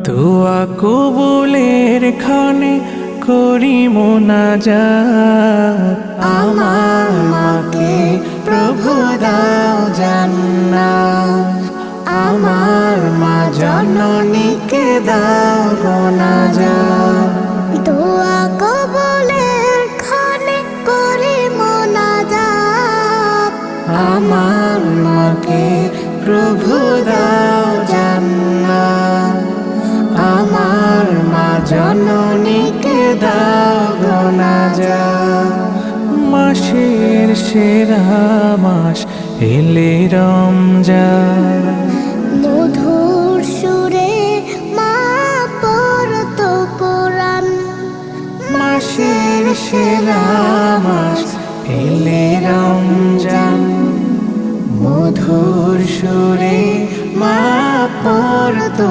দোয়া কবুলের ক্ষণে করি মোনাজাত, আমার মাকে প্রভু দাও জান্নাত, আমার মা জননীকে দাও মোনাজাত। দোয়া কবুলের ক্ষণে করি মোনাজাত, আমার মাকে প্রভু দাও জান্নাত, আমার মা জননীকে দাও মোনাজাত। মাসের সেরা মাস এলে রমজান, মধুর সুরে মা পড়তো কোরআন। মাসের সেরা মাস এলে রমজান, মধুর সুরে মা পড়তো